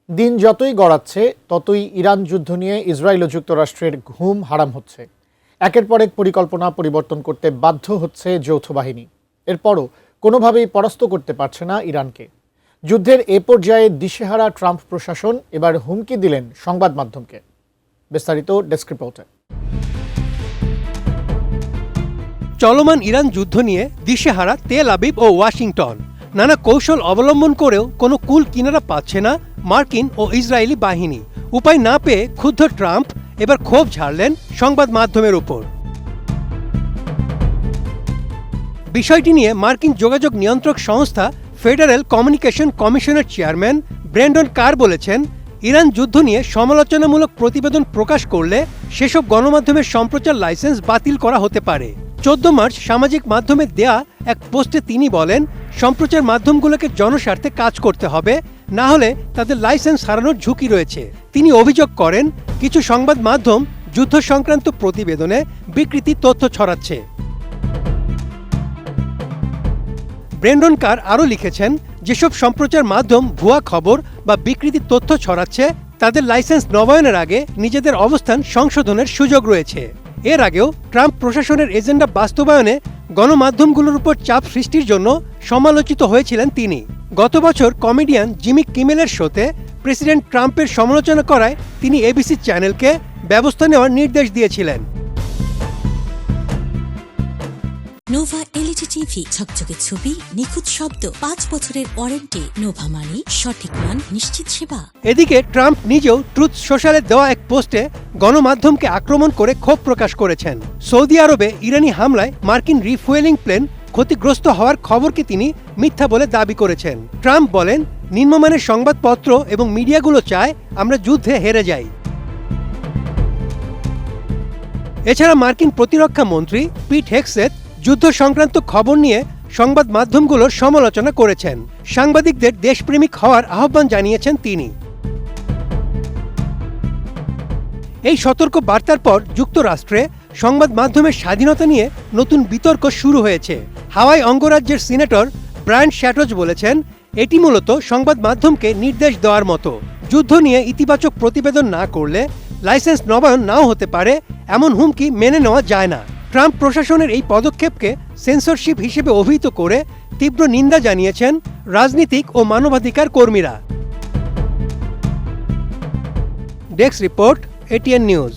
দিন যতই গড়াচ্ছে ততই ইরান যুদ্ধ নিয়ে ইসরায়েল ও যুক্তরাষ্ট্রের ঘুম হারাম হচ্ছে। একের পর এক পরিকল্পনা পরিবর্তন করতে বাধ্য হচ্ছে যৌথ বাহিনী। এরপরও কোনোভাবেই পরাস্ত করতে পারছে না ইরানকে। যুদ্ধের এ পর্যায়ে দিশেহারা ট্রাম্প প্রশাসন এবার হুমকি দিলেন সংবাদ মাধ্যমকে। বিস্তারিত ডেস্ক রিপোর্টে। চলমান ইরান যুদ্ধ নিয়ে দিশেহারা তেল আবিব ও ওয়াশিংটন। নানা কৌশল অবলম্বন করেও কোনো কুল কিনারা পাচ্ছে না মার্কিন ও ইসরায়েলি বাহিনী। উপায় না পেয়ে ক্ষুব্ধ ট্রাম্প এবার ক্ষোভ ঝাড়লেন সংবাদ মাধ্যমের উপর। বিষয়টি নিয়ে মার্কিন যোগাযোগ নিয়ন্ত্রক সংস্থা ফেডারেল কমিউনিকেশন কমিশনের চেয়ারম্যান ব্রেন্ডন কার বলেছেন, ইরান যুদ্ধ নিয়ে সমালোচনামূলক প্রতিবেদন প্রকাশ করলে সেসব গণমাধ্যমের সম্প্রচার লাইসেন্স বাতিল করা হতে পারে। 14 মার্চ সামাজিক মাধ্যমে দেয়া এক পোস্টে তিনি বলেন, সম্প্রচার মাধ্যমগুলোকে জনস্বার্থে কাজ করতে হবে, না হলে তাদের লাইসেন্স হারানোর ঝুঁকি রয়েছে। তিনি অভিযোগ করেন, কিছু সংবাদ মাধ্যম যুদ্ধ সংক্রান্ত প্রতিবেদনে বিকৃতি তথ্য ছড়াচ্ছে। ব্রেন্ডন কার আরও লিখেছেন, যেসব সম্প্রচার মাধ্যম ভুয়া খবর বা বিকৃতি তথ্য ছড়াচ্ছে তাদের লাইসেন্স নবায়নের আগে নিজেদের অবস্থান সংশোধনের সুযোগ রয়েছে। এর আগেও ট্রাম্প প্রশাসনের এজেন্ডা বাস্তবায়নে গণমাধ্যমগুলোর উপর চাপ সৃষ্টির জন্য সমালোচিত হয়েছিলেন তিনি। গত বছর কমেডিয়ান জিমি কিমেলের শোতে প্রেসিডেন্ট ট্রাম্পের সমালোচনা করায় তিনি এবিসি চ্যানেলকে ব্যবস্থা নেওয়ার নির্দেশ দিয়েছিলেন। নোভা এলইডি টিভি, ঝকঝকে ছবি, নিখুঁত শব্দ, 5 বছরের ওয়ারেন্টি। নোভা মানি সঠিক মান, নিশ্চিত সেবা। এদিকে ট্রাম্প নিজেও ট্রুথ সোশ্যালে দেওয়া এক পোস্টে গণমাধ্যমকে আক্রমণ করে ক্ষোভ প্রকাশ করেছেন। সৌদি আরবে ইরানি হামলায় মার্কিন রিফুয়েলিং প্লেন ক্ষতিগ্রস্ত হওয়ার খবরকে তিনি মিথ্যা বলে দাবি করেছেন। ট্রাম্প বলেন, নিম্নমানের সংবাদপত্র এবং মিডিয়াগুলো চায় আমরা যুদ্ধে হেরে যাই। এছাড়া মার্কিন প্রতিরক্ষা মন্ত্রী পিট হেগসেথ যুদ্ধ সংক্রান্ত খবর নিয়ে সংবাদ মাধ্যমগুলোর সমালোচনা করেছেন। সাংবাদিকদের দেশপ্রেমিক হওয়ার আহ্বান জানিয়েছেন তিনি। এই সতর্ক বার্তার পর যুক্তরাষ্ট্রে সংবাদ মাধ্যমের স্বাধীনতা নিয়ে নতুন বিতর্ক শুরু হয়েছে। হাওয়াই অঙ্গরাজ্যের সিনেটর ব্রায়ান শ্যাটোজ বলেছেন, এটি মূলত সংবাদ মাধ্যমকে নির্দেশ দেওয়ার মতো। যুদ্ধ নিয়ে ইতিবাচক প্রতিবেদন না করলে লাইসেন্স নবায়ন নাও হতে পারে, এমন হুমকি মেনে নেওয়া যায় না। ট্রাম্প প্রশাসনের এই পদক্ষেপকে সেন্সরশিপ হিসেবে অভিহিত করে তীব্র নিন্দা জানিয়েছেন রাজনীতিক ও মানবাধিকার কর্মীরা। Desk report, ATN news.